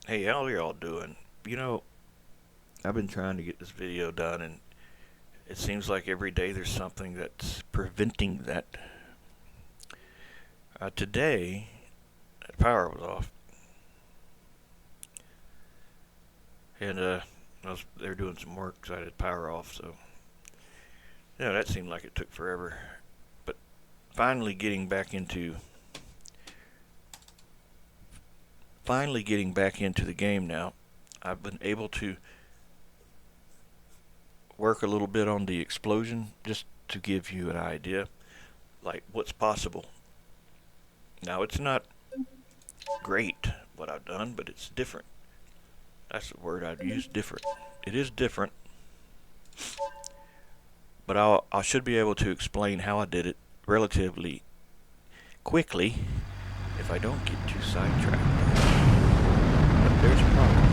Hey, how are y'all doing? You know, I've been trying to get this video done, and it seems like every day there's something that's preventing that. Today, the power was off, and they were doing some work, so I had power off. So, that seemed like it took forever. But finally, getting back into the game now, I've been able to work a little bit on the explosion, just to give you an idea, like what's possible. Now, it's not great what I've done, but it's different. That's the word I'd use, different. It is different, but I should be able to explain how I did it relatively quickly if I don't get too sidetracked. But there's a problem.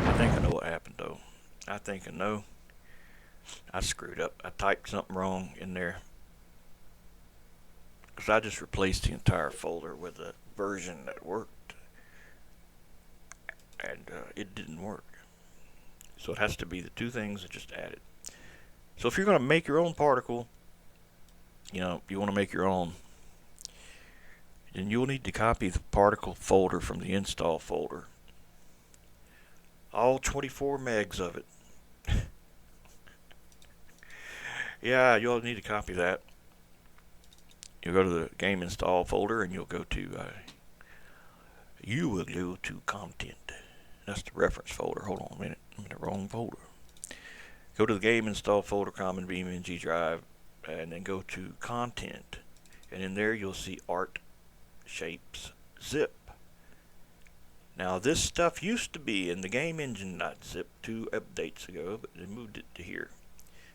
I think I know what happened though. I think I know. I screwed up. I typed something wrong in there because I just replaced the entire folder with a version that worked, and it didn't work. So it has to be the two things I just added. So if you're going to make your own particle, if you want to make your own, then you'll need to copy the particle folder from the install folder. All 24 megs of it. Yeah, you'll need to copy that. You'll go to the game install folder and you will go to content. That's the reference folder. Hold on a minute. I'm in the wrong folder. Go to the game install folder, Common BeamNG drive, and then go to content. And in there you'll see art shapes zip. Now this stuff used to be in the game engine.zip 2 updates ago, but they moved it to here.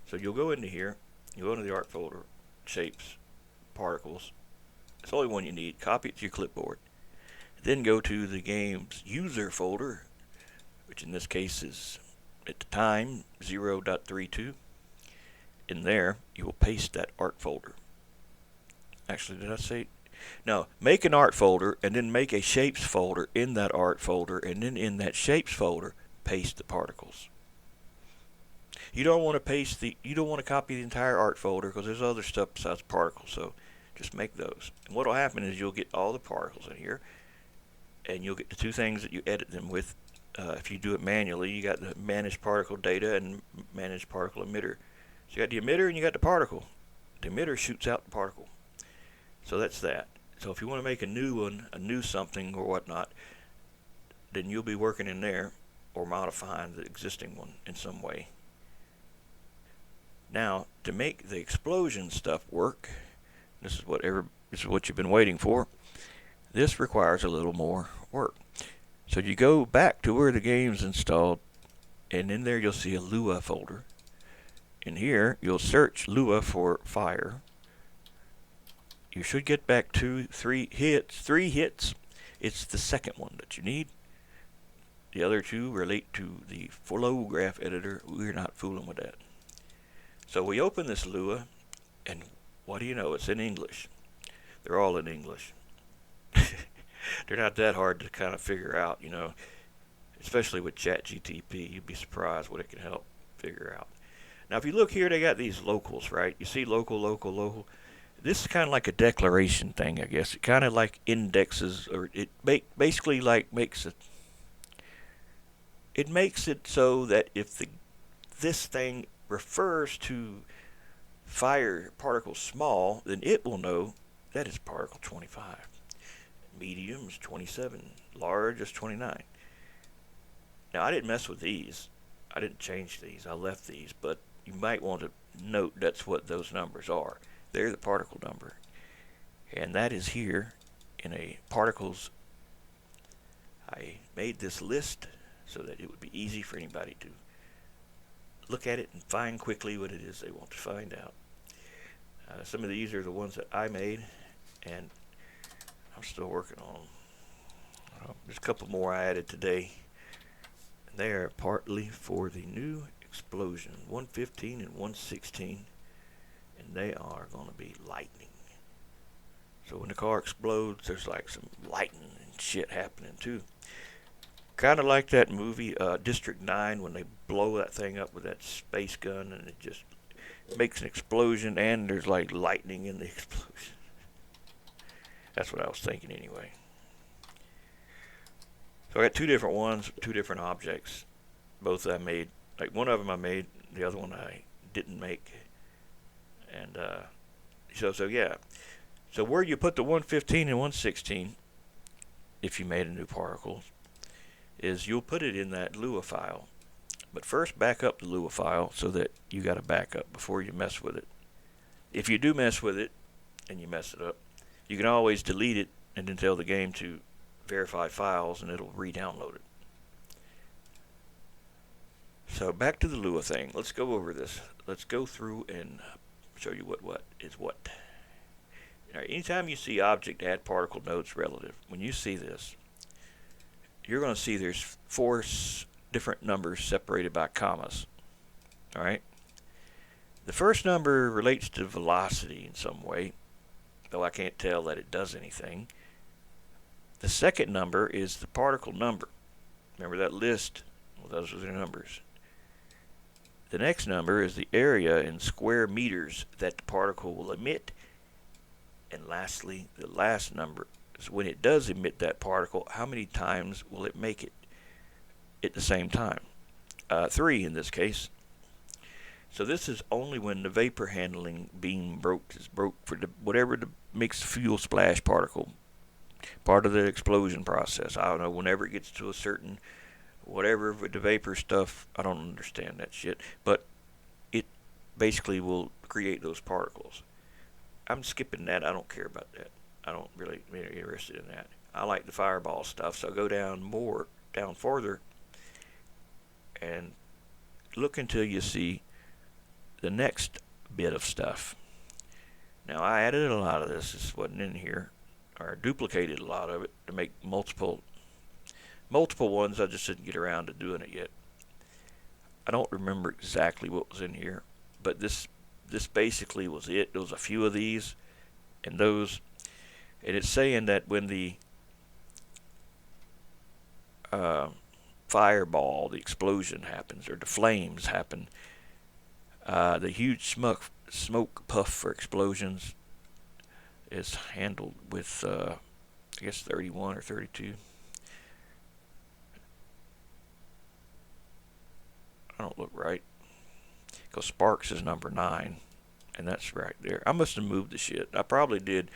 So you'll go into here, you'll go into the art folder, shapes, particles. It's the only one you need. Copy it to your clipboard. Then go to the game's user folder, which in this case is at the time 0.32. In there, you will paste that art folder. Actually, did I say? No, make an art folder and then make a shapes folder in that art folder, and then in that shapes folder, paste the particles. You don't want to copy the entire art folder because there's other stuff besides particles. So just make those. And what will happen is you'll get all the particles in here, and you'll get the two things that you edit them with. If you do it manually, you got the manage particle data and manage particle emitter. So you got the emitter and you got the particle. The emitter shoots out the particle. So that's that. So if you want to make a new one, a new something or whatnot, then you'll be working in there or modifying the existing one in some way. Now, to make the explosion stuff work, this is what you've been waiting for. This requires a little more work. So you go back to where the game's installed, and in there you'll see a Lua folder. In here, you'll search Lua for fire. You should get back 3 hits. It's the second one that you need. The other two relate to the flow graph editor. We're not fooling with that. So we open this Lua, and what do you know? It's in English. They're all in English. They're not that hard to kind of figure out, especially with ChatGTP. You'd be surprised what it can help figure out. Now, if you look here, they got these locals, right? You see local, local, local. This is kind of like a declaration thing, I guess. It kind of like indexes, or it basically like makes it. It makes it so that if this thing refers to fire particles small, then it will know that is particle 25. Medium is 27. Large is 29. Now, I didn't mess with these. I didn't change these. I left these, but you might want to note that's what those numbers are. They're the particle number. And that is here in a particles. I made this list so that it would be easy for anybody to look at it and find quickly what it is they want to find out. Some of these are the ones that I made, and I'm still working on them. There's a couple more I added today. They are partly for the new explosion. 115 and 116, and they are going to be lightning. So when the car explodes, there's like some lightning and shit happening too. Kind of like that movie District 9 when they blow that thing up with that space gun and it just makes an explosion and there's like lightning in the explosion. That's what I was thinking anyway. So I got two different ones, two different objects. Both I made. Like one of them I made, the other one I didn't make. And so yeah. So where you put the 115 and 116, if you made a new particle, is you'll put it in that Lua file. But first back up the Lua file so that you got a backup before you mess with it. If you do mess with it and you mess it up, you can always delete it and then tell the game to verify files and it'll re-download it. So back to the Lua thing. Let's go over this. Let's go through and show you what is what. All right, anytime you see object add particle nodes relative, when you see this, you're going to see there's four different numbers separated by commas. All right. The first number relates to velocity in some way, though I can't tell that it does anything. The second number is the particle number. Remember that list? Well, those are the numbers. The next number is the area in square meters that the particle will emit. And lastly, the last number is when it does emit that particle, how many times will it make it at the same time? 3 in this case. So this is only when the vapor handling beam is broke for whatever makes the fuel splash particle. Part of the explosion process. I don't know, whenever it gets to a certain whatever with the vapor stuff, I don't understand that shit. But it basically will create those particles. I'm skipping that. I don't care about that. I don't really be interested in that. I like the fireball stuff, so I'll go down further, and look until you see the next bit of stuff. Now I added a lot of this. This wasn't in here, or duplicated a lot of it to make multiple ones. I just didn't get around to doing it yet. I don't remember exactly what was in here, but this basically was it. There was a few of these and those, and it's saying that when the fireball, the explosion happens, or the flames happen, the huge smoke puff for explosions is handled with I guess 31 or 32. I don't look right, because sparks is number 9, and that's right there. I must have moved the shit. I probably did.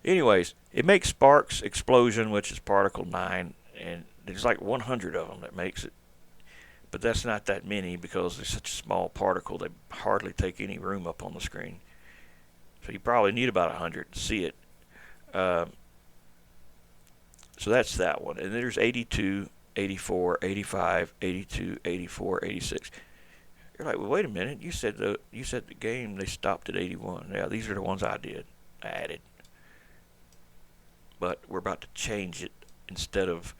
Anyways, it makes sparks explosion, which is particle 9, and there's like 100 of them that makes it. But that's not that many because they're such a small particle, they hardly take any room up on the screen. So you probably need about 100 to see it. So that's that one. And there's 82, 84, 85, 82, 84, 86. You're like, well, wait a minute. You said the game they stopped at 81. Yeah, these are the ones I added. But we're about to change it. Instead of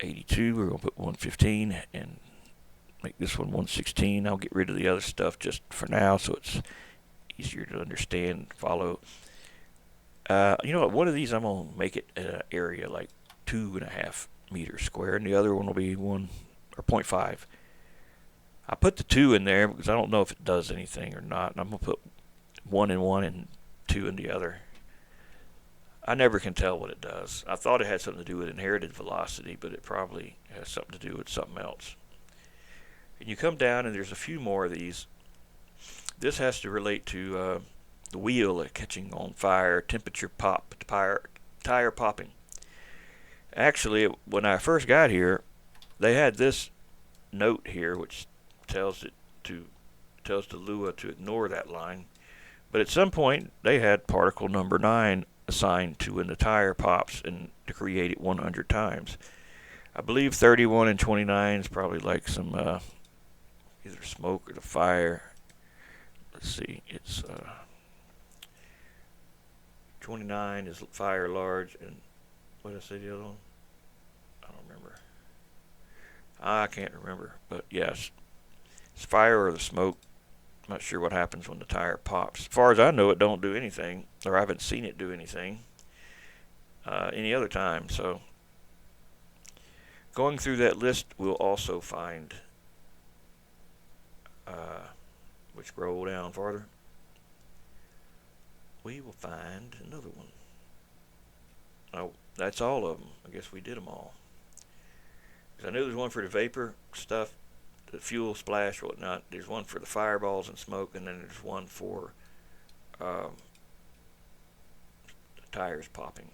82, we're going to put 115 and make this one 116. I'll get rid of the other stuff just for now so it's easier to understand, follow. You know what? One of these I'm going to make it an area like 2.5 meters square, and the other one will be 1 or 0.5. I put the 2 in there because I don't know if it does anything or not, and I'm going to put 1 in one and 2 in the other. I never can tell what it does. I thought it had something to do with inherited velocity, but it probably has something to do with something else. And you come down, and there's a few more of these. This has to relate to the wheel catching on fire, temperature pop, tire popping. Actually, when I first got here, they had this note here, which tells the Lua to ignore that line. But at some point, they had particle number 9 assigned to when the tire pops and to create it 100 times. I believe 31 and 29 is probably like some either smoke or the fire. Let's see, it's 29 is fire large, and what did I say the other one? I don't remember. I can't remember, but yes. fire or the smoke. I'm not sure what happens when the tire pops. As far as I know, it don't do anything, or I haven't seen it do anything any other time. So going through that list, we'll also find, we scroll down farther, we will find another one. Oh, that's all of them. I guess we did them all. Because I knew there's one for the vapor stuff, the fuel splash or whatnot. There's one for the fireballs and smoke, and then there's one for the tires popping.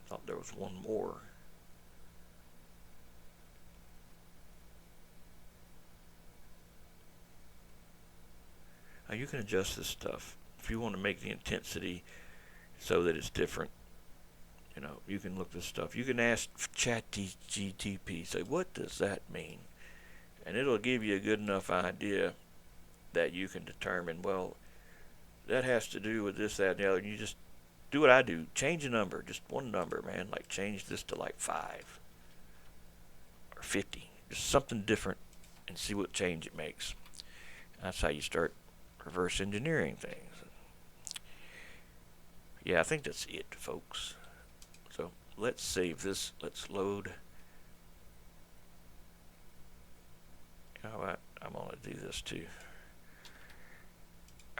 Thought there was one more. Now you can adjust this stuff if you want to make the intensity so that it's different. You know, you can look this stuff. You can ask ChatGPT, say, what does that mean? And it'll give you a good enough idea that you can determine, well, that has to do with this, that, and the other. And you just do what I do. Change a number, just one number, man. Like change this to like 5 or 50. Just something different and see what change it makes. That's how you start reverse engineering things. Yeah, I think that's it, folks. So let's save this. Let's load. You know what? I'm going to do this too.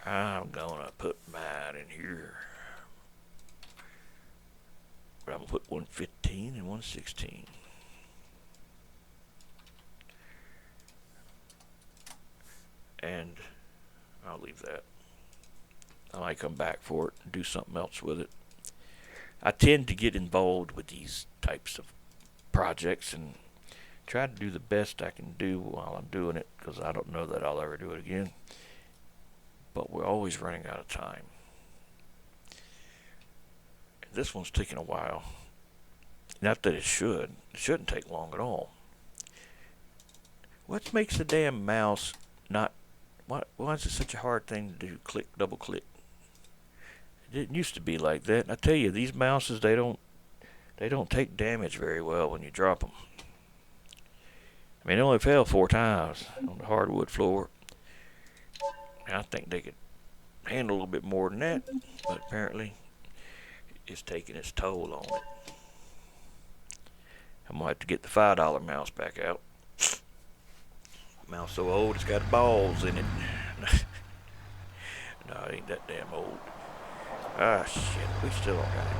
I'm going to put mine in here. But I'm going to put 115 and 116. And I'll leave that. I might come back for it and do something else with it. I tend to get involved with these types of projects and try to do the best I can do while I'm doing it, because I don't know that I'll ever do it again. But we're always running out of time. And this one's taking a while. Not that it should. It shouldn't take long at all. What makes the damn mouse not... Why is it such a hard thing to do? Click, double click. It didn't used to be like that. And I tell you, these mouses, they don't take damage very well when you drop them. I mean, they only fell 4 times on the hardwood floor. I think they could handle a little bit more than that, but apparently it's taking its toll on it. I'm gonna have to get the $5 mouse back out. Mouse so old it's got balls in it. No, it ain't that damn old. Ah, shit, we still don't got any.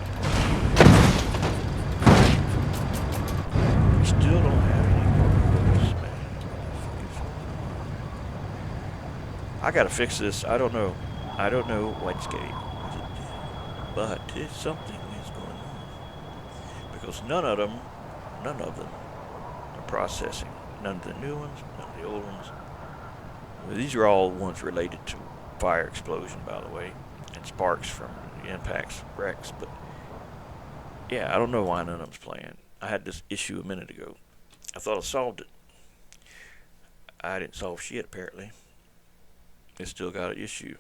We still don't have any particles, man. I gotta fix this. I don't know what's getting, but something is going on. Because none of them are processing. None of the new ones, none of the old ones. Well, these are all ones related to fire explosion, by the way, and sparks from the impacts, wrecks. But yeah, I don't know why none of them's playing. I had this issue a minute ago. I thought I solved it. I didn't solve shit, apparently. It still got an issue.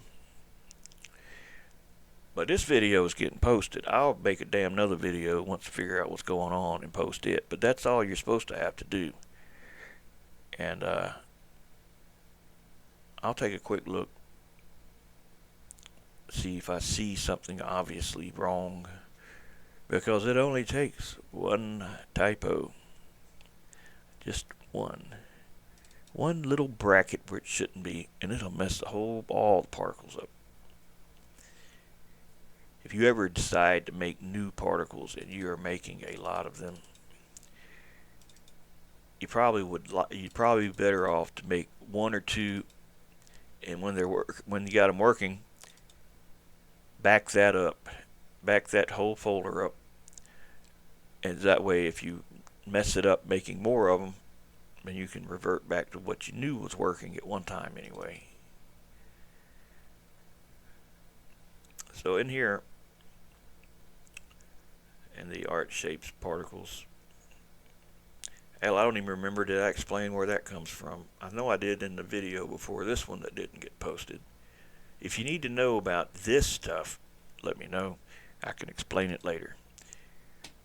But this video is getting posted. I'll make a damn another video once I figure out what's going on and post it. But that's all you're supposed to have to do. And I'll take a quick look, see if I see something obviously wrong, because it only takes one typo, just one little bracket where it shouldn't be, and it'll mess all the particles up. If you ever decide to make new particles and you are making a lot of them, you'd probably be better off to make 1 or 2, and when you got them working, back that whole folder up, and that way if you mess it up making more of them, then you can revert back to what you knew was working at one time anyway. So in here, in the art shapes particles, hell, I don't even remember, did I explain where that comes from? I know I did in the video before this one that didn't get posted. If you need to know about this stuff, let me know. I can explain it later.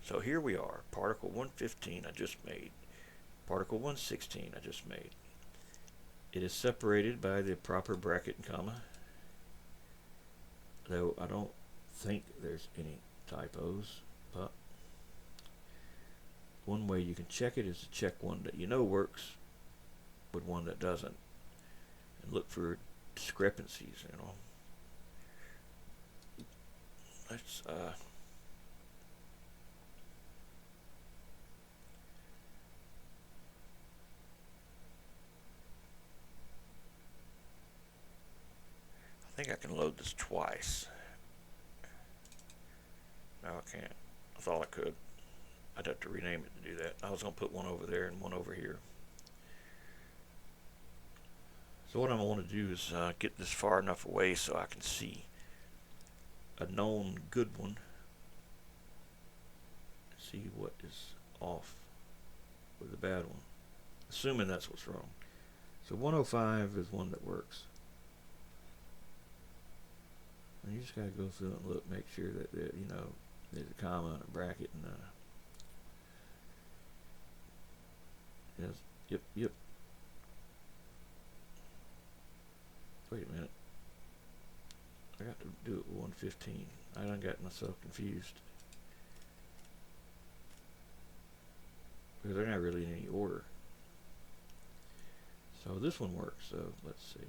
So here we are, particle 115 I just made. Particle 116 I just made. It is separated by the proper bracket and comma, though I don't think there's any typos, but one way you can check it is to check one that you know works with one that doesn't, and look for discrepancies. Let's I think I can load this twice. No, I can't. I thought I could. I'd have to rename it to do that. I was going to put one over there and one over here. So what I want to do is get this far enough away so I can see a known good one. See what is off with the bad one. Assuming that's what's wrong. So 105 is one that works. And you just gotta go through and look, make sure that there's a comma and a bracket and yes, yep. Wait a minute. I got to do it with 115. I done got myself confused. Because they're not really in any order. So this one works, so let's see.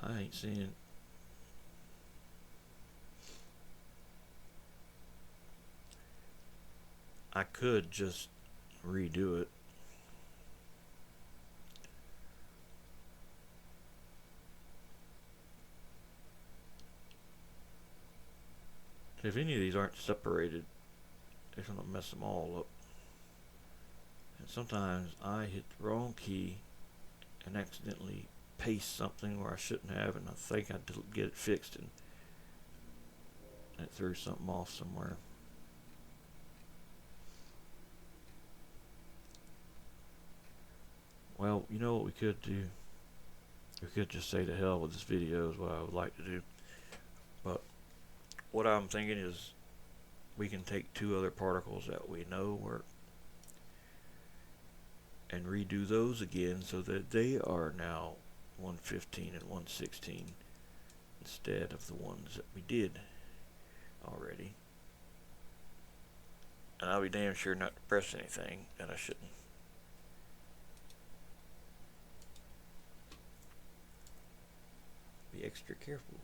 I ain't seeing. I could just redo it. If any of these aren't separated, it's going to mess them all up. And sometimes I hit the wrong key and accidentally paste something where I shouldn't have, and I think I did get it fixed, and it threw something off somewhere. Well, you know what we could do? We could just say to hell with this video is what I would like to do. But what I'm thinking is we can take two other particles that we know work and redo those again so that they are now 115 and 116 instead of the ones that we did already. And I'll be damn sure not to press anything that I shouldn't. Be extra careful.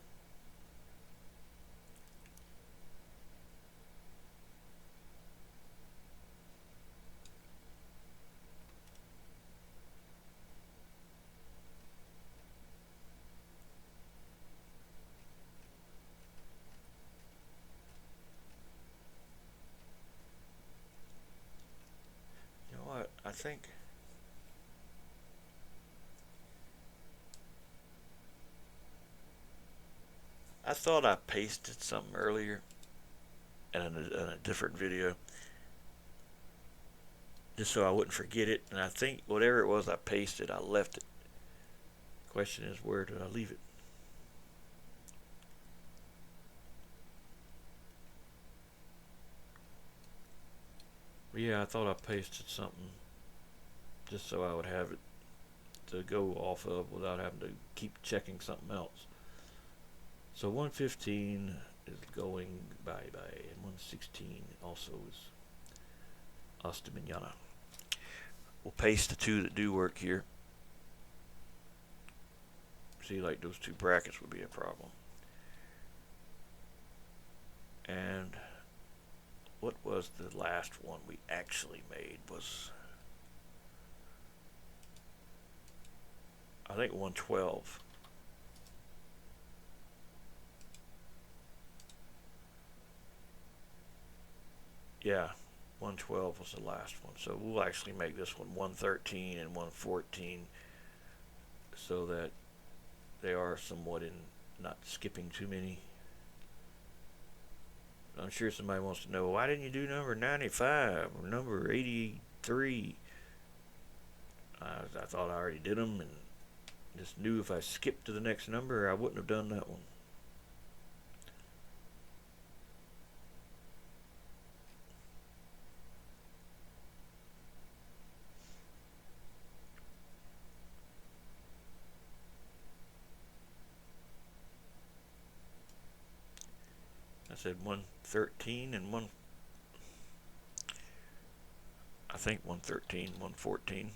You know what? I think I thought I pasted something earlier in a different video just so I wouldn't forget it, and I think whatever it was I pasted, I left it. The question is, where did I leave it? But yeah, I thought I pasted something just so I would have it to go off of without having to keep checking something else. So 115 is going bye-bye, and 116 also is hasta mañana. We'll paste the two that do work here. See, like those two brackets would be a problem. And what was the last one we actually made? Was I think 112. Yeah, 112 was the last one. So we'll actually make this one 113 and 114 so that they are somewhat in not skipping too many. I'm sure somebody wants to know, why didn't you do number 95 or number 83? I thought I already did them and just knew if I skipped to the next number, I wouldn't have done that one. I said 113 and I think 113, 114.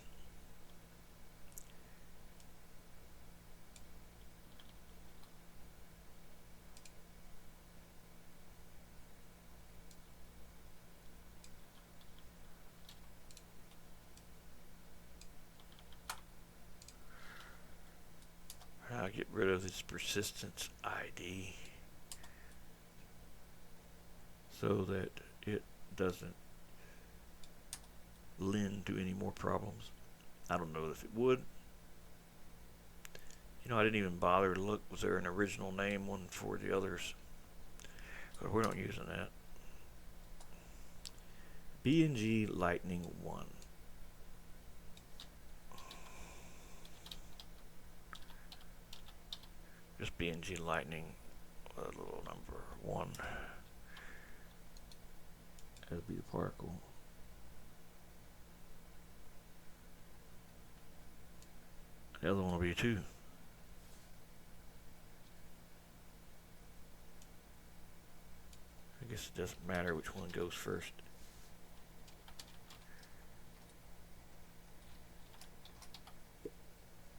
I'll get rid of this persistence ID so that it doesn't lend to any more problems. I don't know if it would. I didn't even bother to look. Was there an original name one for the others? Because we're not using that. B&G Lightning 1. Just B&G Lightning, a little number 1. That'll be the particle. The other one will be 2. I guess it doesn't matter which one goes first.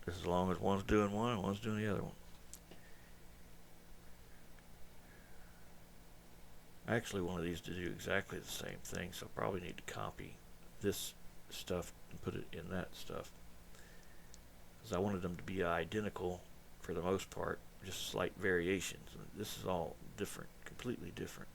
As long as one's doing one and one's doing the other one. I actually wanted these to do exactly the same thing, so I probably need to copy this stuff and put it in that stuff. Because I wanted them to be identical for the most part, just slight variations. This is all different, completely different.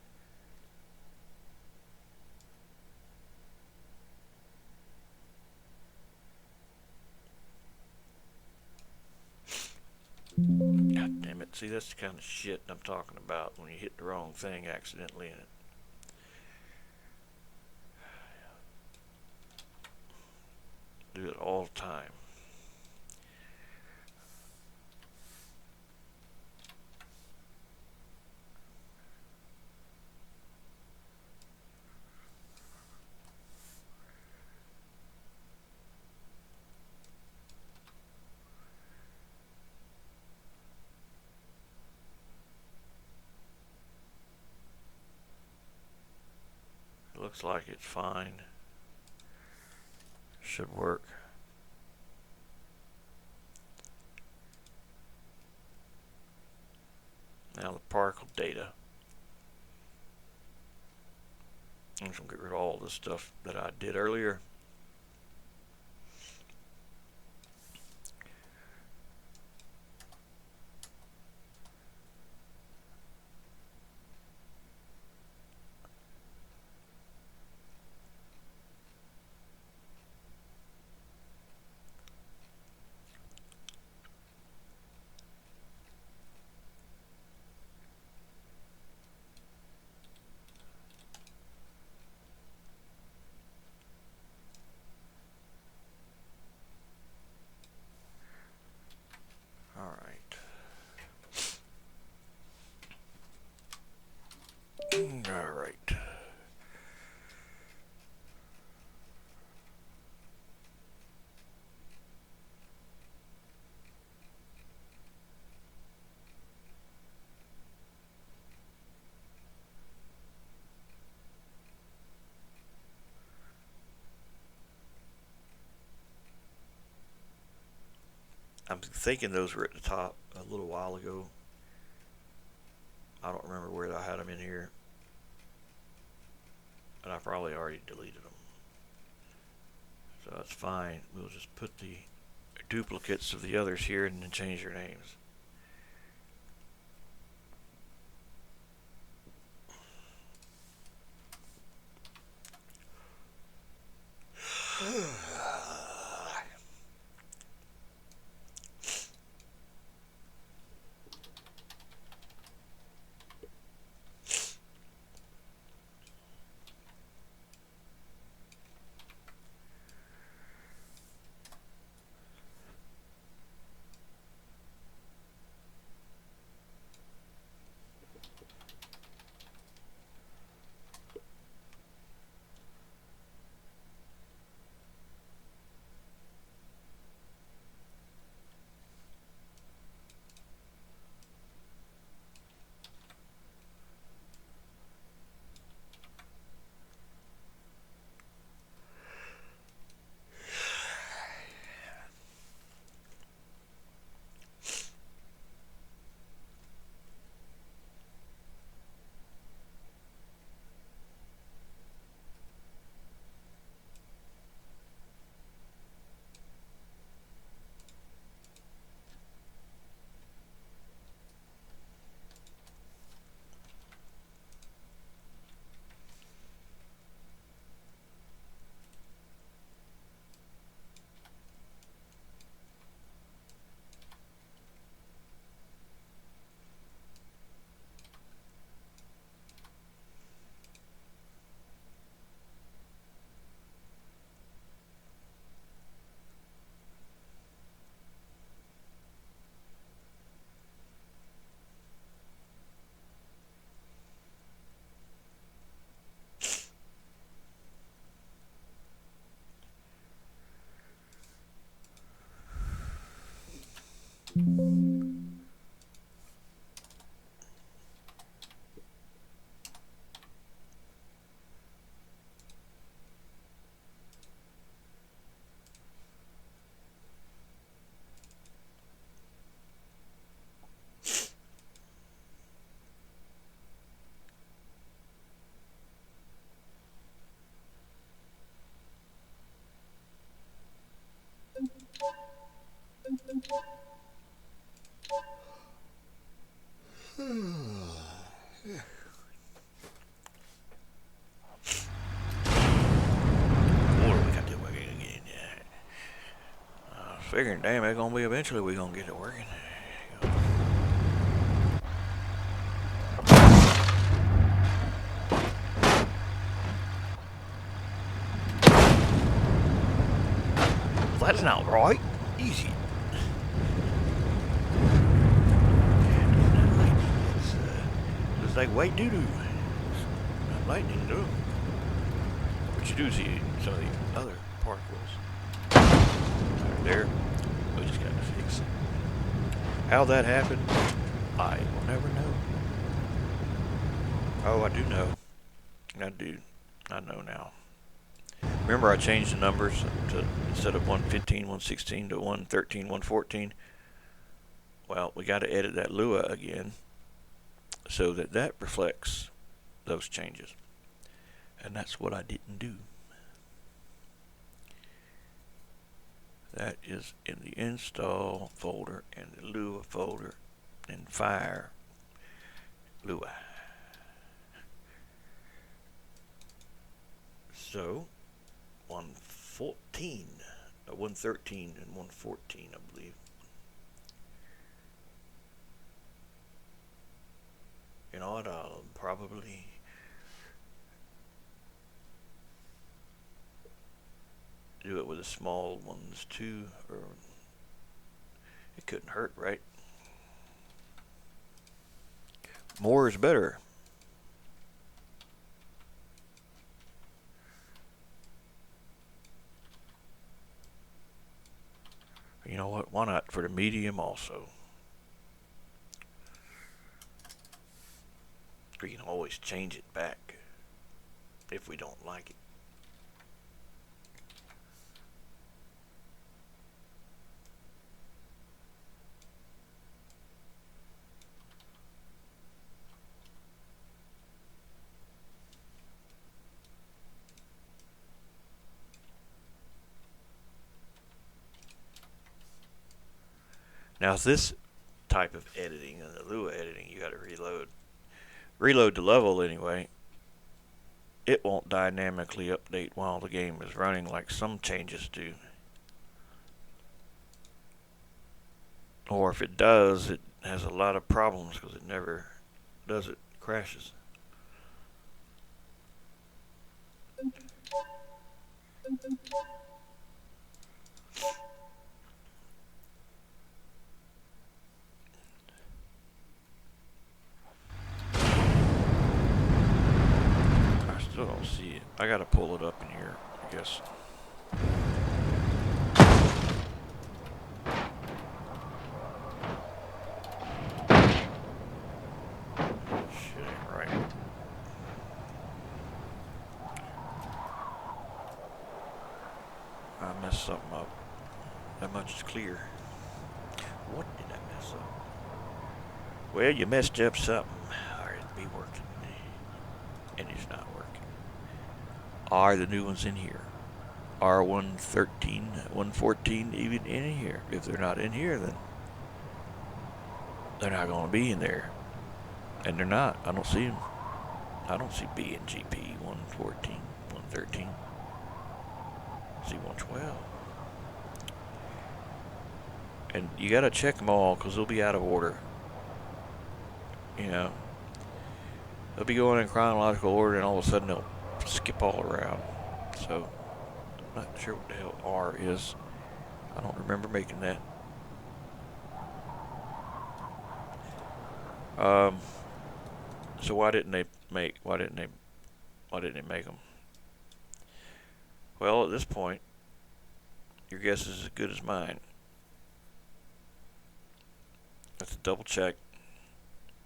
God damn it. See, that's the kind of shit I'm talking about when you hit the wrong thing accidentally in it. Do it all the time. Looks like it's fine. Should work. Now the particle data. I'm just going to get rid of all the stuff that I did earlier. Alright. I'm thinking those were at the top a little while ago. I don't remember where I had them in here. And I probably already deleted them. So that's fine. We'll just put the duplicates of the others here and then change their names. What do we got to working again? I was figuring, damn, it's gonna be eventually we gonna get it working. Well, that's not right. Easy. It's like white doo doo. Not lightning, though. What you do see some of the other particles right there. We just got to fix it. How that happened, I will never know. Oh, I do know. I do. I know now. Remember, I changed the numbers to instead of 115, 116 to 113, 114. Well, we got to edit that Lua again so that that reflects those changes. And that's what I didn't do. That is in the install folder and the Lua folder and fire Lua. So 114, 113 and 114, I believe. You know what? I'll probably do it with the small ones too, or it couldn't hurt, right? More is better. You know what? Why not for the medium also? We can always change it back if we don't like it. Now, this type of editing, the Lua editing, you got to reload. Reload the level anyway. It won't dynamically update while the game is running like some changes do. Or if it does, it has a lot of problems because it never does it. It crashes. I still don't see it. I gotta pull it up in here, I guess. Shit ain't right. I messed something up. That much is clear. What did I mess up? Well, you messed up something. Or it'd be working. And it's not working. Are the new ones in here? Are 113, 114 even in here? If they're not in here, then they're not going to be in there. And they're not. I don't see them. I don't see B and GP 114, 113. I see 112. And you got to check them all because they'll be out of order. You know, they'll be going in chronological order and all of a sudden they'll skip all around. So, I'm not sure what the hell R is. I don't remember making that. So why didn't they make them? Well, at this point, your guess is as good as mine. Let's double check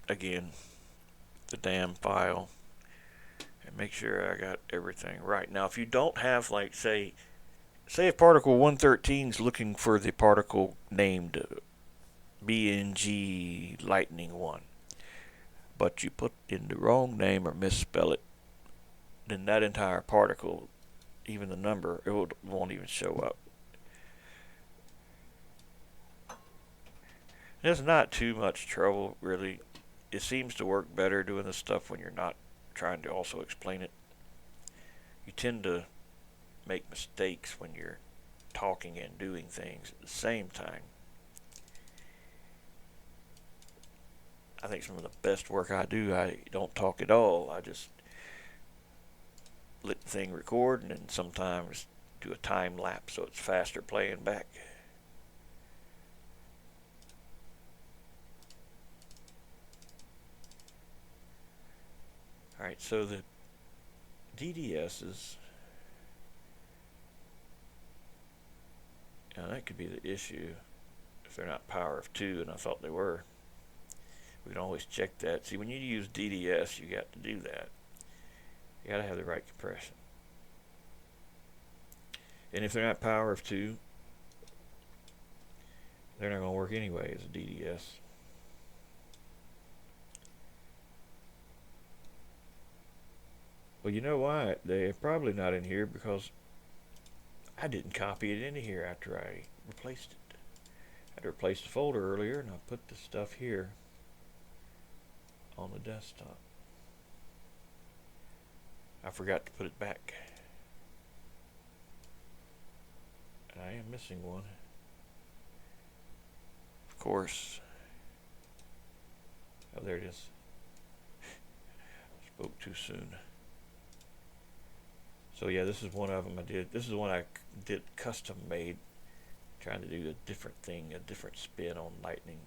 again the damn file and make sure I got everything right. Now, if you don't have, like, say if particle 113 is looking for the particle named BNG Lightning 1, but you put in the wrong name or misspell it, then that entire particle, even the number, it won't even show up. It's not too much trouble, really. It seems to work better doing this stuff when you're not trying to also explain it. You tend to make mistakes when you're talking and doing things at the same time. I think some of the best work I do, I don't talk at all. I just let the thing record and then sometimes do a time lapse so it's faster playing back. Alright, so the DDSs, now that could be the issue if they're not power of 2, and I thought they were. We can always check that. See, when you use DDS, you got to do that. You got to have the right compression. And if they're not power of 2, they're not going to work anyway as a DDS. Well, you know why? They're probably not in here because I didn't copy it into here after I replaced it. I had to replace the folder earlier, and I put the stuff here on the desktop. I forgot to put it back. I am missing one. Of course. Oh, there it is. Spoke too soon. So yeah, this is one of them I did. This is one I did custom made, trying to do a different thing, a different spin on lightning,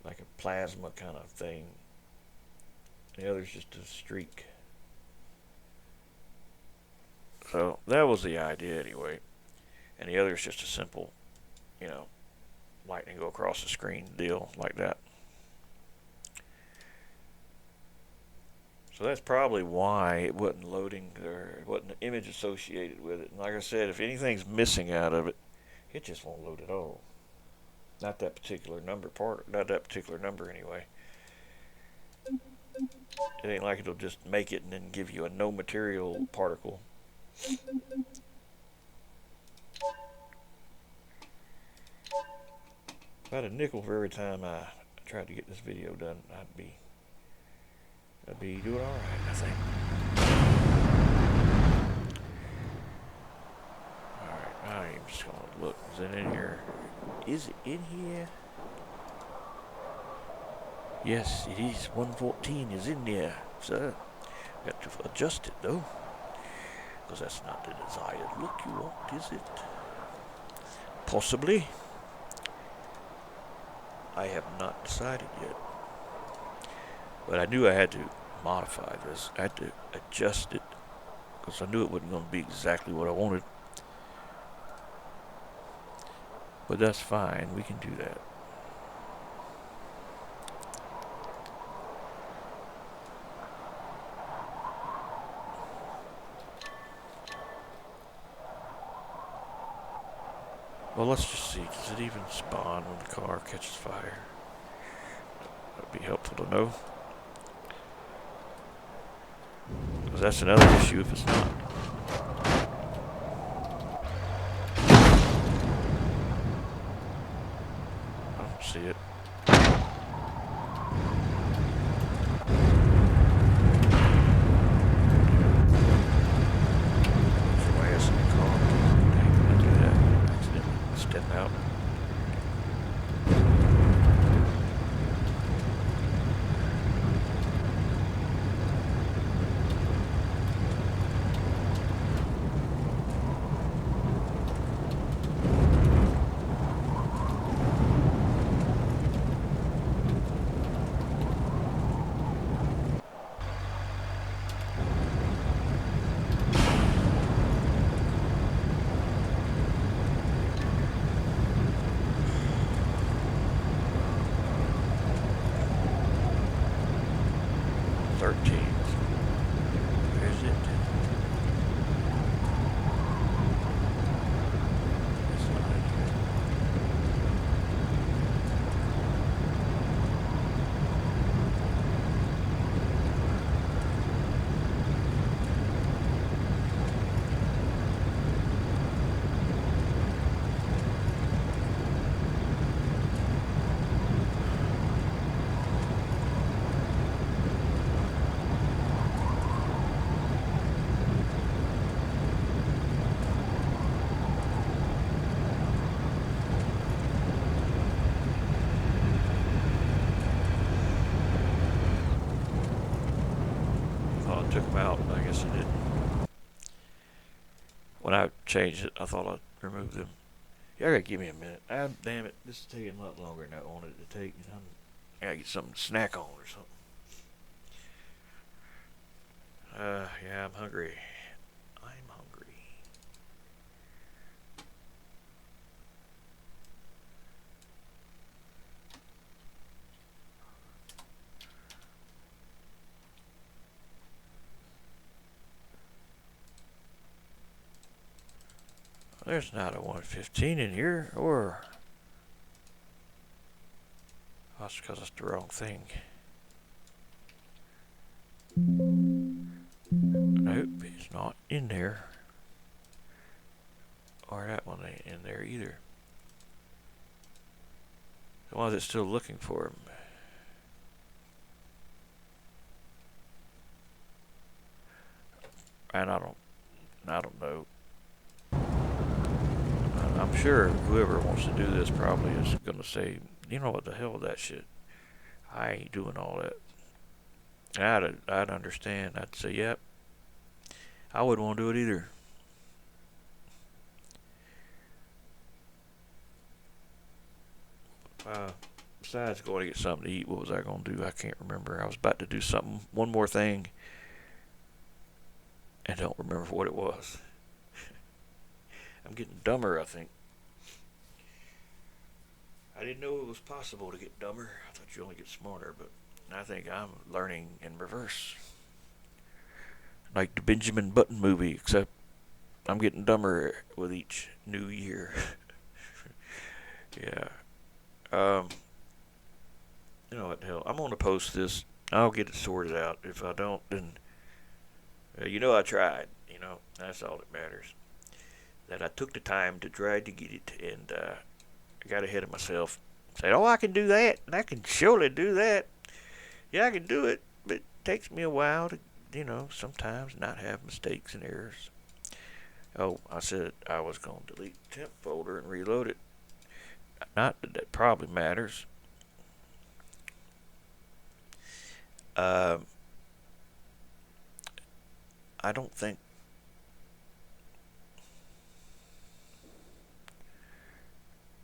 like a plasma kind of thing. The other's just a streak. So that was the idea anyway. And the other's just a simple, lightning go across the screen deal like that. So that's probably why it wasn't loading, or it wasn't an image associated with it. And like I said, if anything's missing out of it, it just won't load at all. Not that particular number not that particular number anyway. It ain't like it'll just make it and then give you a no material particle. About a nickel for every time I tried to get this video done, I'd be doing alright, I think. Alright, I'm just gonna look. Is it in here? Is it in here? Yes, it is. 114 is in there, sir. Got to adjust it though, because that's not the desired look you want, is it? Possibly. I have not decided yet. But I knew I had to modify this. I had to adjust it, because I knew it wasn't going to be exactly what I wanted. But that's fine. We can do that. Well, let's just see. Does it even spawn when the car catches fire? That would be helpful to know. Because that's another issue if it's not. I don't see it. Out. change it. I thought I'd remove them. You gotta give me a minute. Damn it, this is taking a lot longer than I wanted it to take. I gotta get something to snack on or something. Yeah, I'm hungry. I'm hungry. There's not a 115 in here, or... Oh, that's because it's the wrong thing. Nope, it's not in there. Or that one ain't in there either. So why is it still looking for him? And I don't know. I'm sure whoever wants to do this probably is gonna say, you know what the hell with that shit. I ain't doing all that. I'd understand. I'd say, yep. I wouldn't want to do it either. Besides going to get something to eat, what was I going to do? I can't remember. I was about to do something, one more thing, and don't remember what it was. I'm getting dumber, I think. I didn't know it was possible to get dumber. I thought you only get smarter, but I think I'm learning in reverse. Like the Benjamin Button movie, except I'm getting dumber with each new year. Yeah. You know what the hell? I'm gonna post this. I'll get it sorted out. If I don't, then you know I tried. You know that's all that matters. That I took the time to try to get it, and I got ahead of myself. Said, "Oh, I can do that, and I can surely do that. Yeah, I can do it, but it takes me a while to, sometimes not have mistakes and errors." Oh, I said I was gonna delete the temp folder and reload it. Not that that probably matters. I don't think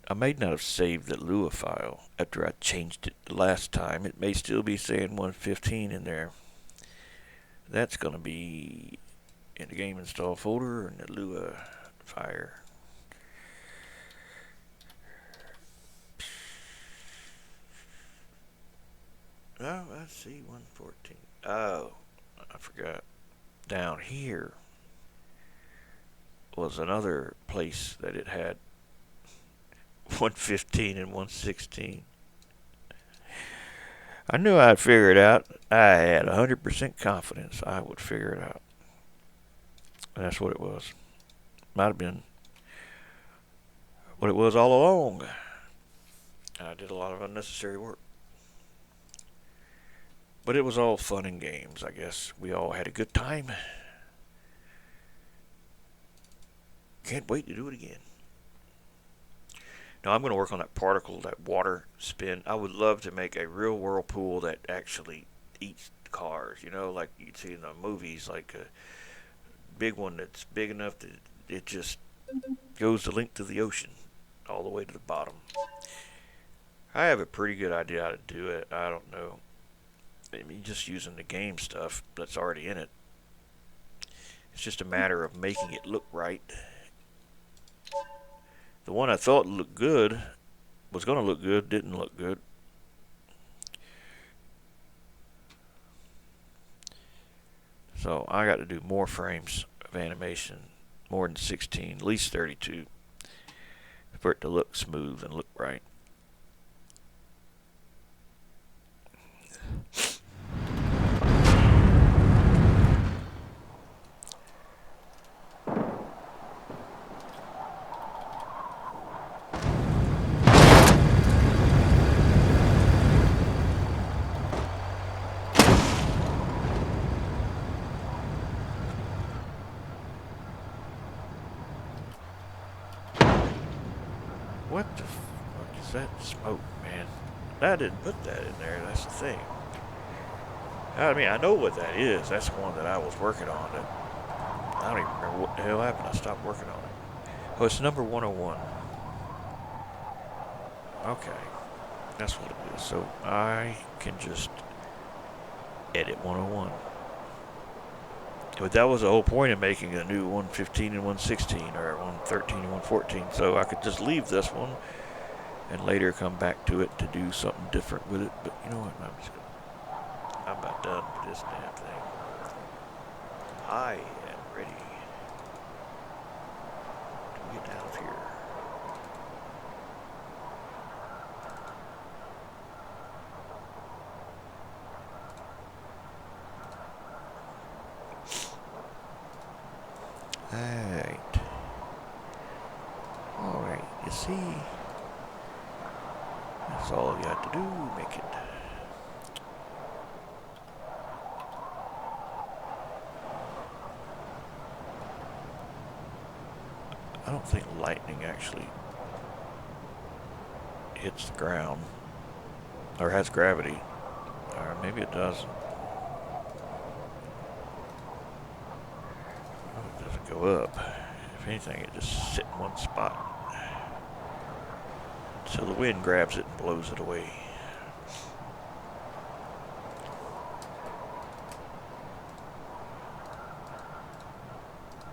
I may not have saved the Lua file after I changed it the last time. It may still be saying 115 in there. That's going to be in the game install folder and the Lua fire. Oh, I see 114. Oh, I forgot. Down here was another place that it had 115 and 116. I knew I'd figure it out. I had 100% confidence I would figure it out. And that's what it was. Might have been what it was all along. I did a lot of unnecessary work. But it was all fun and games, I guess. We all had a good time. Can't wait to do it again. Now I'm going to work on that particle, that water spin. I would love to make a real whirlpool that actually eats cars, like you'd see in the movies, like a big one that's big enough that it just goes the length of the ocean all the way to the bottom. I have a pretty good idea how to do it. I don't know. I mean, just using the game stuff that's already in it. It's just a matter of making it look right. The one I thought looked good, was going to look good, didn't look good. So I got to do more frames of animation, more than 16, at least 32, for it to look smooth and look right. What the fuck is that smoke, man? I didn't put that in there, that's the thing. I mean, I know what that is. That's one that I was working on. I don't even remember what the hell happened. I stopped working on it. Oh, it's number 101. Okay, that's what it is. So I can just edit 101. But that was the whole point of making a new 115 and 116, or 113 and 114. So I could just leave this one and later come back to it to do something different with it. But you know what? I'm about done with this damn thing. I am ready to get out of here. Alright, you see, that's all you have to do, make it. I don't think lightning actually hits the ground, or has gravity, or maybe it doesn't. Oh, it doesn't go up. If anything, it just sits in one spot. So the wind grabs it and blows it away.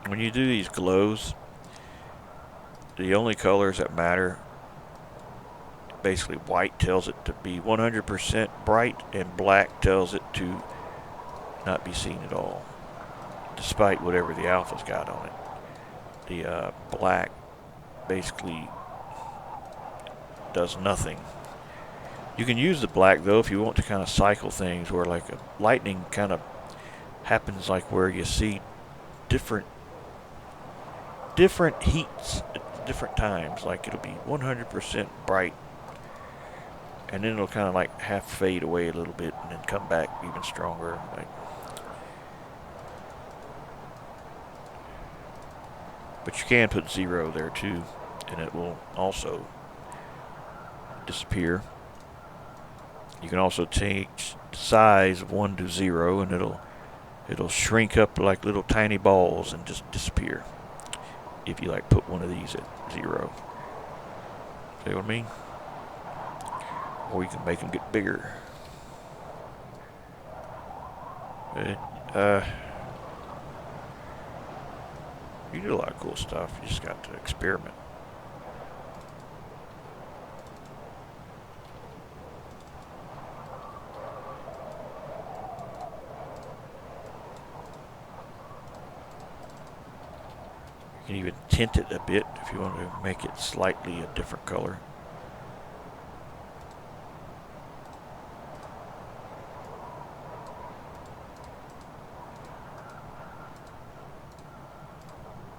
When you do these glows, the only colors that matter, basically white tells it to be 100% bright and black tells it to not be seen at all, despite whatever the alpha's got on it. The black basically does nothing. You can use the black though if you want to kind of cycle things, where like a lightning kind of happens, like where you see different heats at different times. Like it'll be 100% bright, and then it'll kind of like half fade away a little bit and then come back even stronger. But you can put 0 there too, and it will also disappear. You can also change the size of 1 to 0, and it'll shrink up like little tiny balls and just disappear. If you like put one of these at 0, see what I mean? Or you can make them get bigger. You do a lot of cool stuff. You just got to experiment. You can even tint it a bit if you want to make it slightly a different color.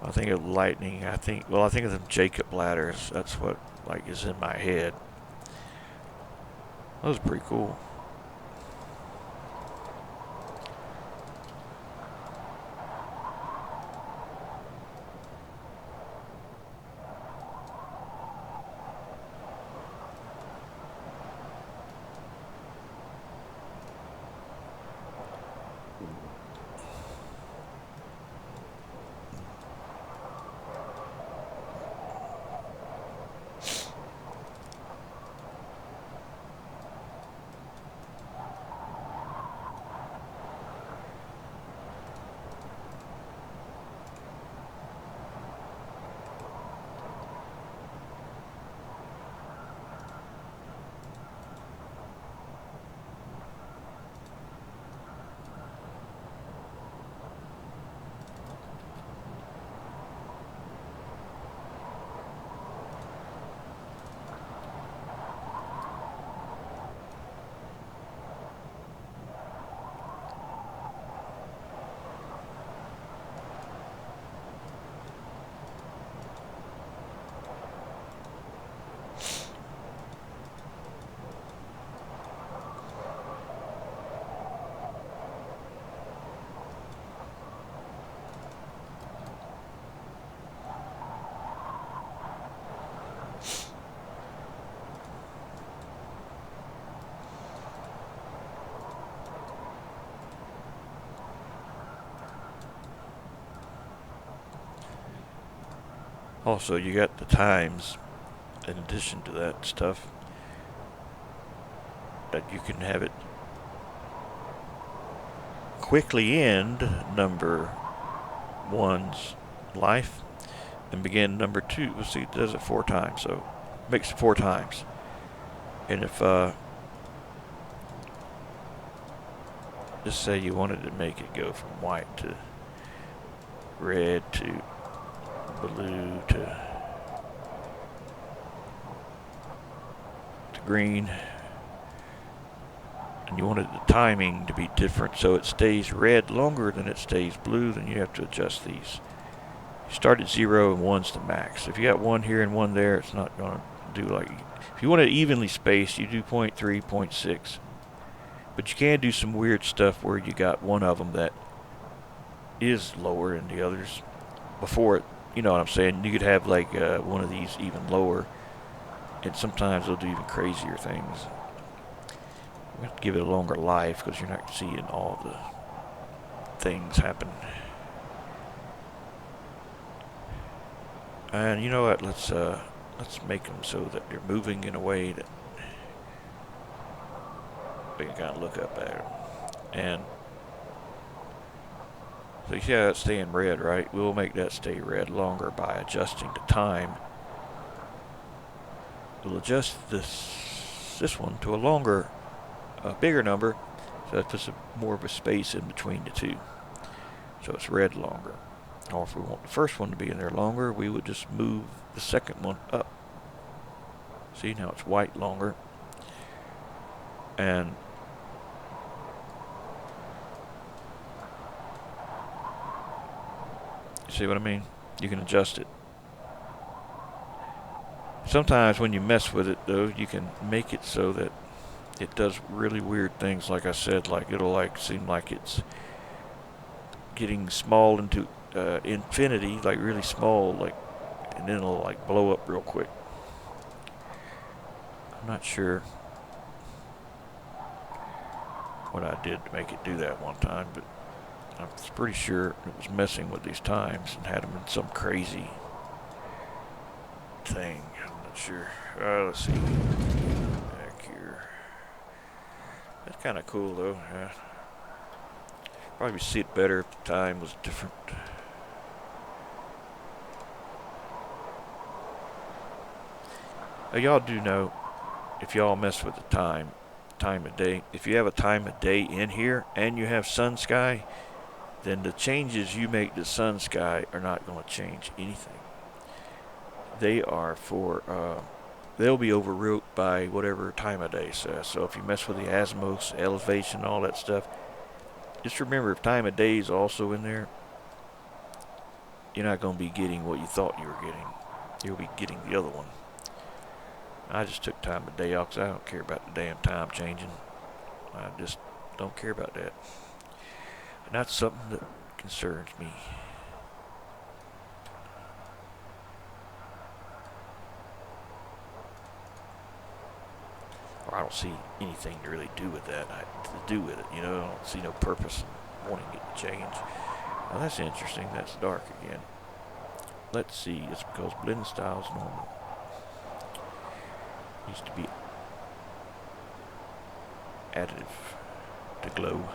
I think of lightning. I think of them Jacob ladders. That's what like is in my head. That was pretty cool. Also, you got the times in addition to that stuff that you can have it quickly end number one's life and begin number two. Let's see, it does it 4 times, so it makes it 4 times. And if just say you wanted to make it go from white to red to blue to green, and you wanted the timing to be different so it stays red longer than it stays blue, then you have to adjust these. You start at 0 and 1's the max. If you got 1 here and 1 there, it's not going to do like... If you want it evenly spaced, you do 0.3, 0.6. But you can do some weird stuff where you got one of them that is lower than the others before it. You know what I'm saying? You could have like one of these even lower, and sometimes they'll do even crazier things. We have to give it a longer life because you're not seeing all the things happen. And you know what? Let's make them so that they're moving in a way that we can kind of look up at them. And so you see how it's staying red, right? We'll make that stay red longer by adjusting the time. We'll adjust this one to a bigger number, so that puts more of a space in between the two. So it's red longer. Or if we want the first one to be in there longer, we would just move the second one up. See, now it's white longer. And see what I mean? You can adjust it. Sometimes when you mess with it, though, you can make it so that it does really weird things. Like I said, like it'll like seem like it's getting small into infinity, like really small, like, and then it'll like blow up real quick. I'm not sure what I did to make it do that one time, but I'm pretty sure it was messing with these times and had them in some crazy thing. I'm not sure. Let's see. Back here. That's kind of cool, though. Probably see it better if the time was different. Now, y'all do know, if y'all mess with the time of day, if you have a time of day in here and you have sun sky, then the changes you make to sun sky are not going to change anything. They are for, they'll be overwrote by whatever time of day says. So if you mess with the azimuths, elevation, all that stuff, just remember if time of day is also in there, you're not going to be getting what you thought you were getting. You'll be getting the other one. I just took time of day off because I don't care about the damn time changing. I just don't care about that. And that's something that concerns me. Or I don't see anything to really do with that. I don't see no purpose in wanting it to change. Now that's interesting. That's dark again. Let's see. It's because blend style is normal. Needs to be additive to glow.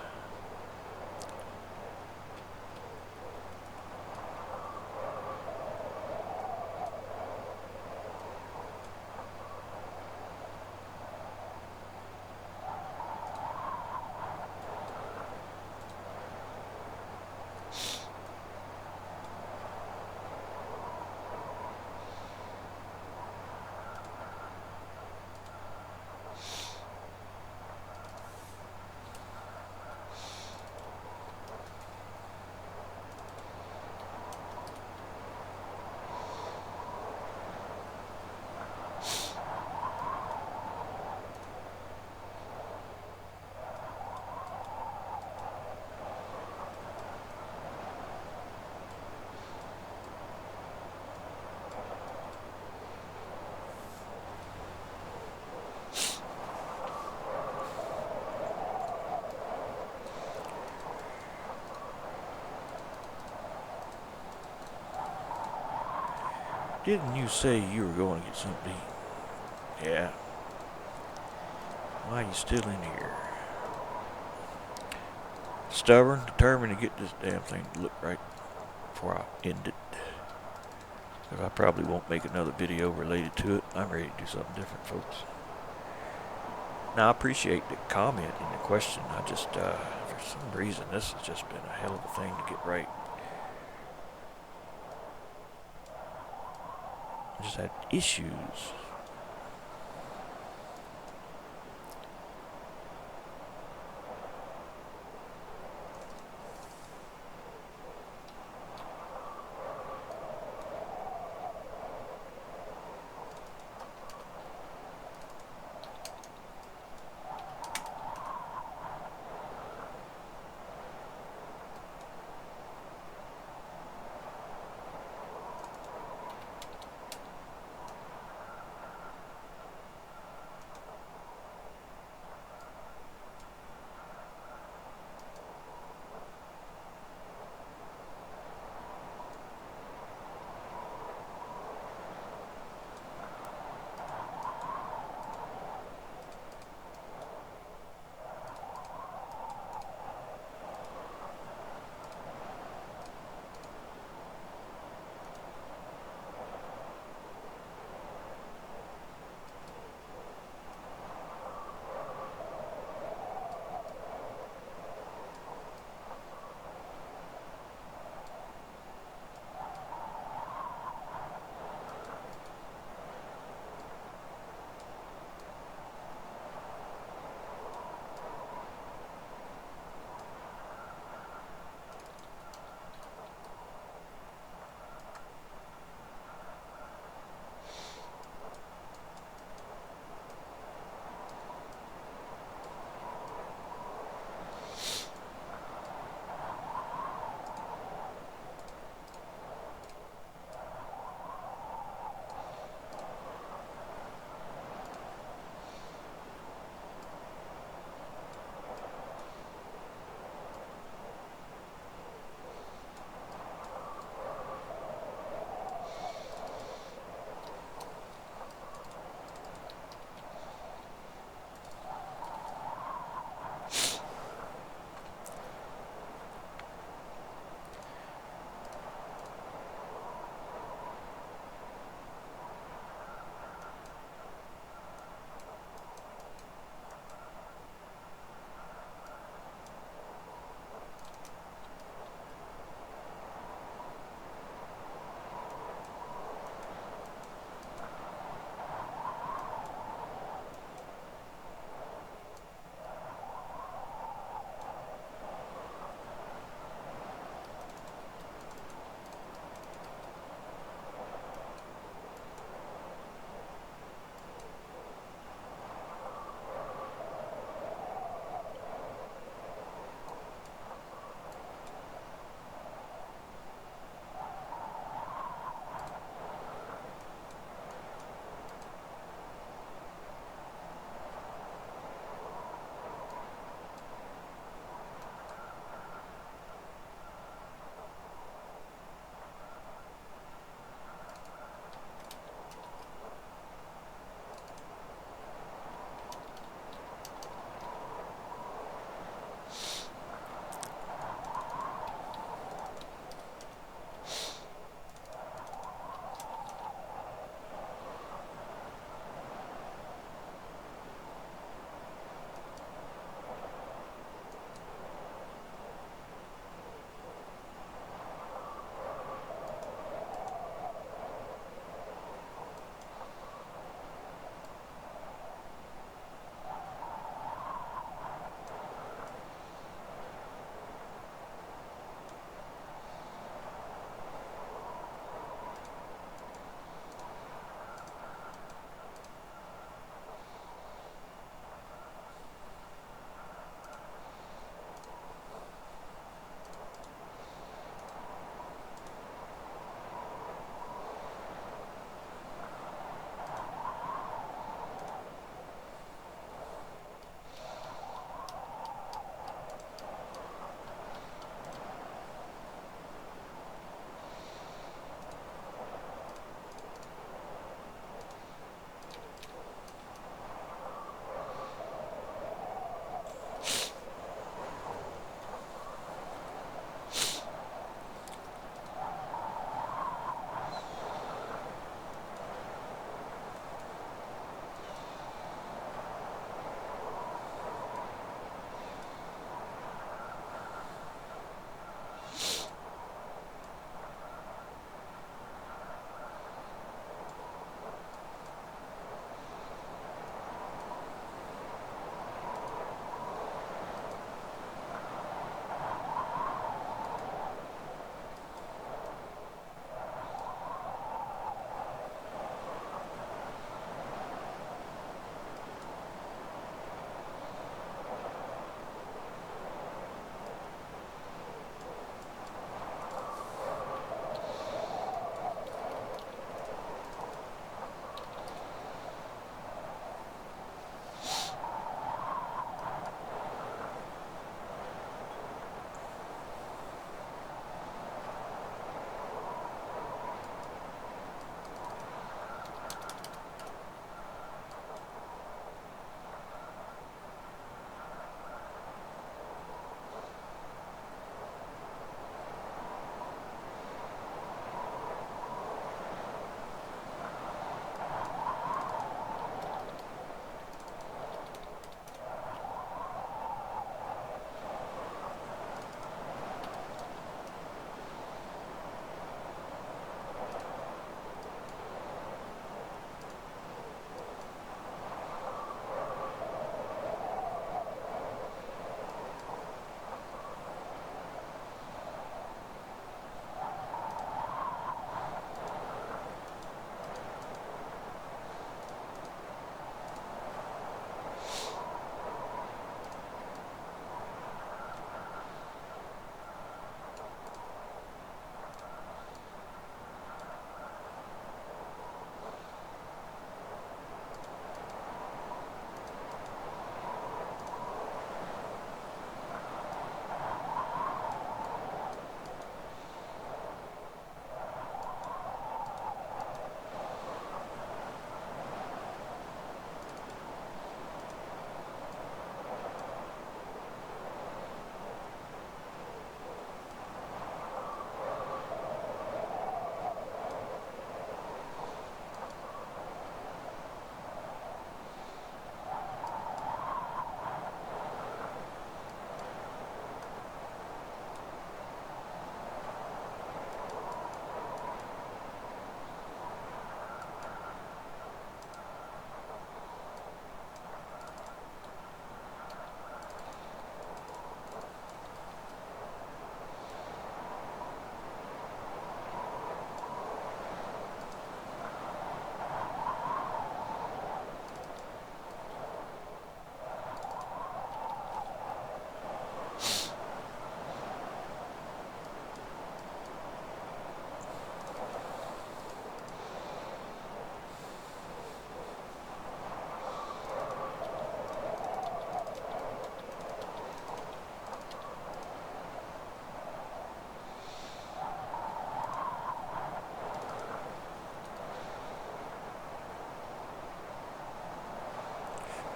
Didn't you say you were going to get something to eat? Yeah. Why are you still in here? Stubborn, determined to get this damn thing to look right before I end it. Because I probably won't make another video related to it. I'm ready to do something different, folks. Now, I appreciate the comment and the question. I just, for some reason, this has just been a hell of a thing to get right. I just had issues.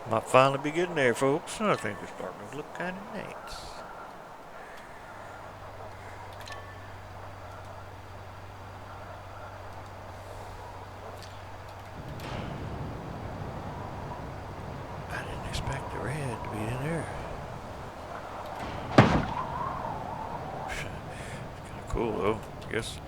Might finally be getting there, folks. I think it's starting to look kind of nice. I didn't expect the red to be in there. It's kind of cool, though. I guess.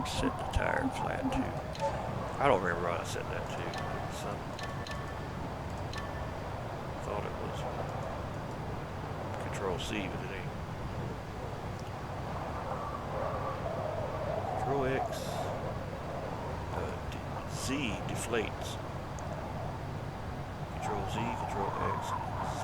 Set the tire flat too. I don't remember how I set that to. Thought it was Control C, but it ain't. Control X. Z deflates. Control Z, Control X, Z.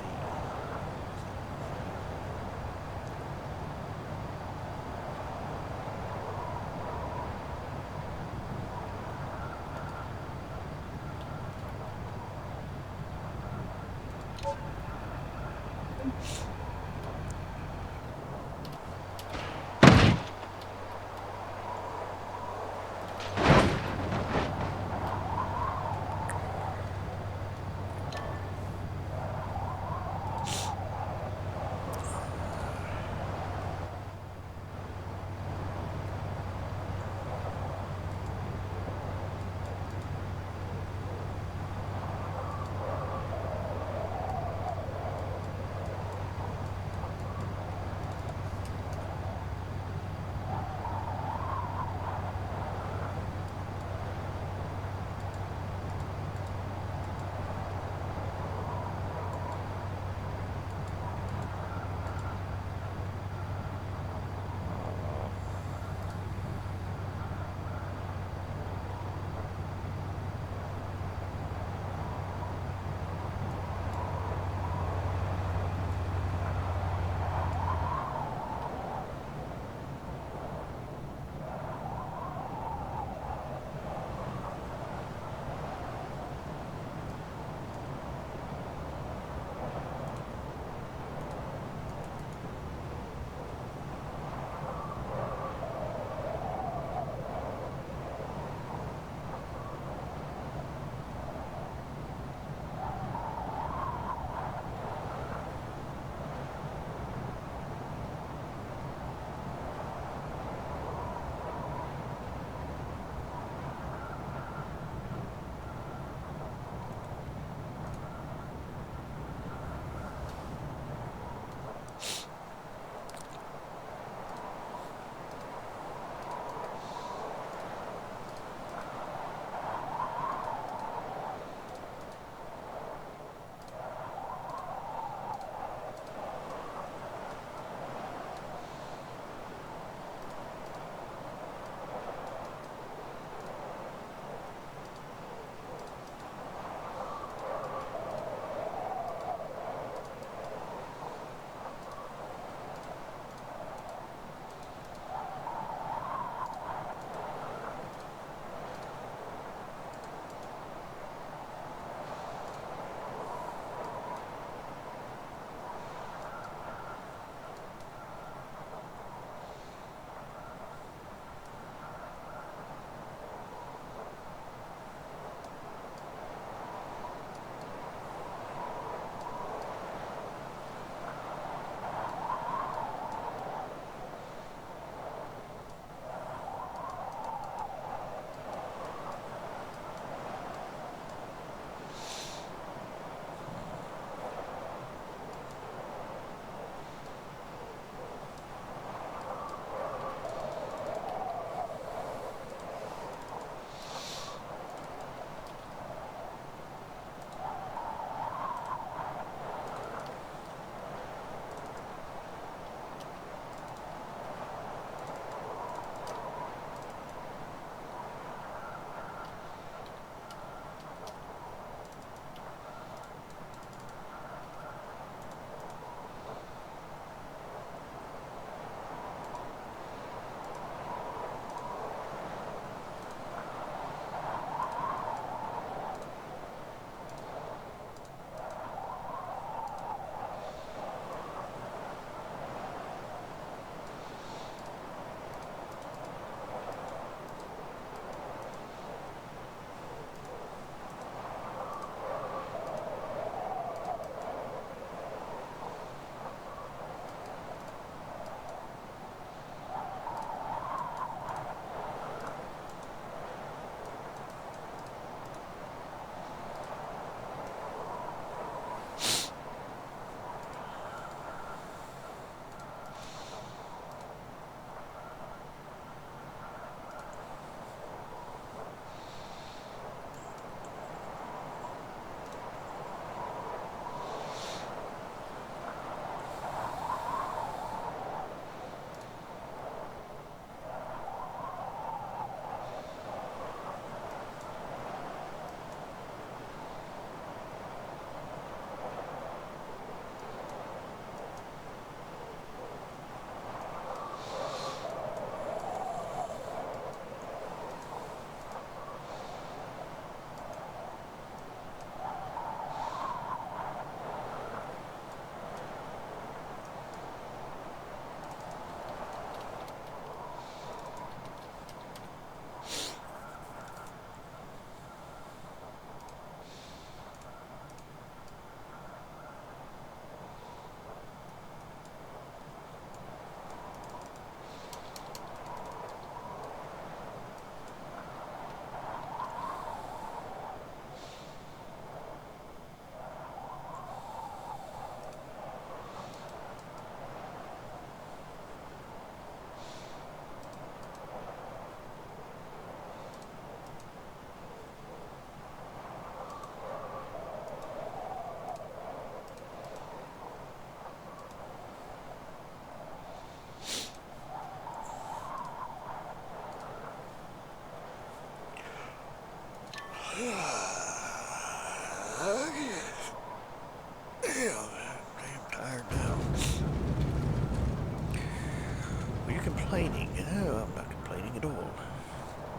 Are you complaining? No, I'm not complaining at all.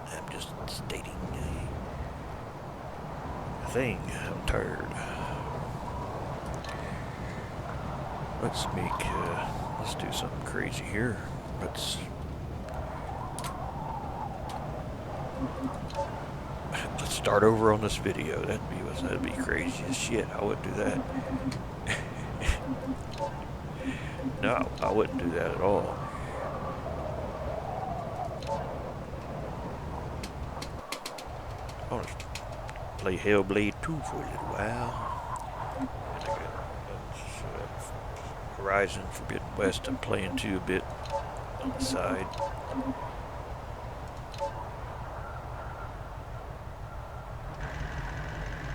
I'm just stating a thing. I'm tired. Let's do something crazy here. Let's start over on this video. That'd be crazy as shit. I wouldn't do that. No, I wouldn't do that at all. I want to play Hellblade 2 for a little while. Horizon Forbidden West I'm playing too a bit on the side.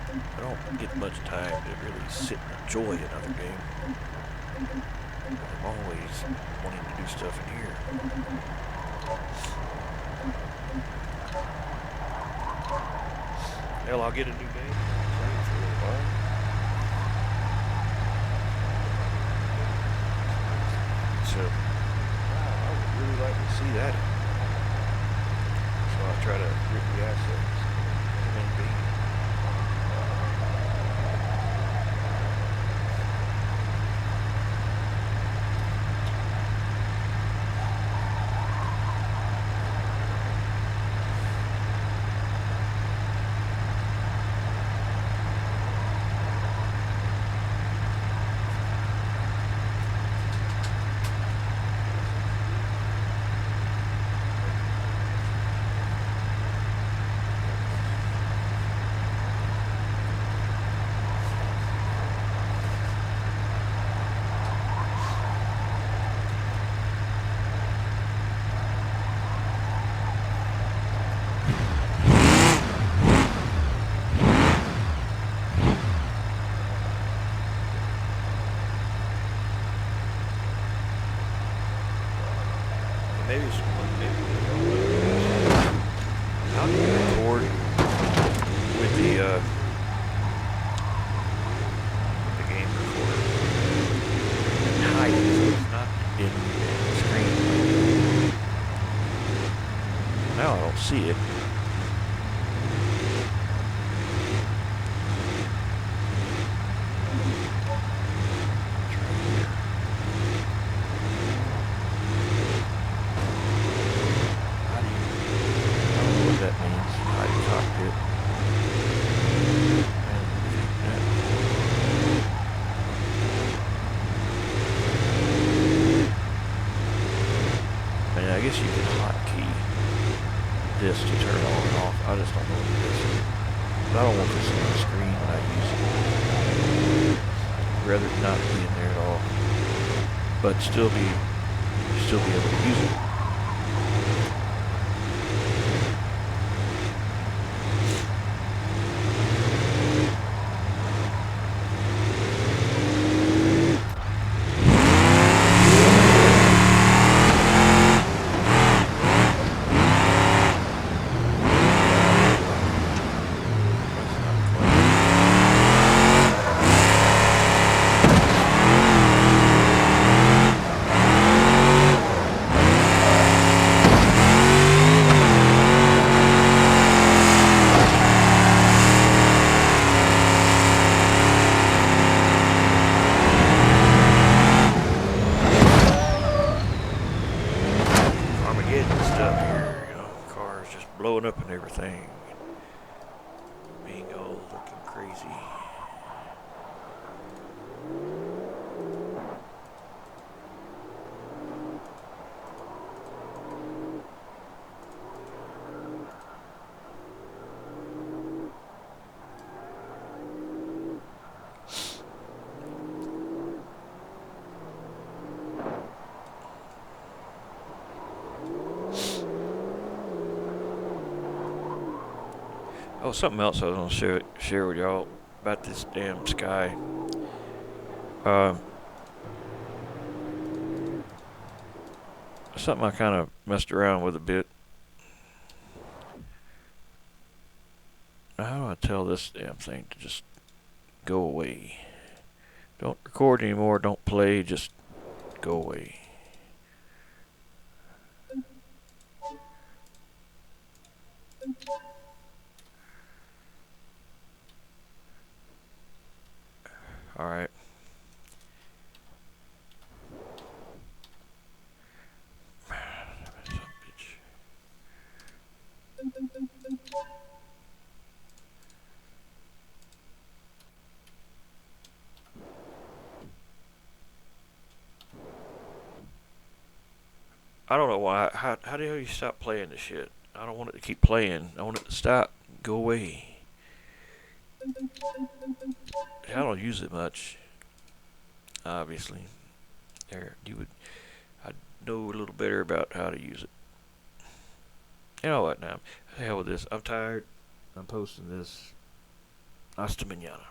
I don't get much time to really sit and enjoy another game. I'm always wanting to do stuff in here. Hell, I'll get a new game. Play it for a little while. So, I would really like to see that. So I'll try to rip the assets. And then beat. Maybe how do you record with the game recorder and hide it so it's not in the screen? Now I don't see it. I guess you can hotkey this to turn on and off. I just don't know what it is. But I don't want this on the screen when I use it. I'd rather it not be in there at all. But still be able to use it. Blowing up and everything. Being all looking crazy. Oh, something else I was going to share with y'all about this damn Sky. Something I kind of messed around with a bit. Now, how do I tell this damn thing to just go away? Don't record anymore, don't play, just go away. Alright. I don't know why. How the hell you stop playing this shit? I don't want it to keep playing. I want it to stop. Go away. I don't use it much. Obviously. There, you would. I know a little better about how to use it. You know what now? The hell with this. I'm tired. I'm posting this. Hasta mañana.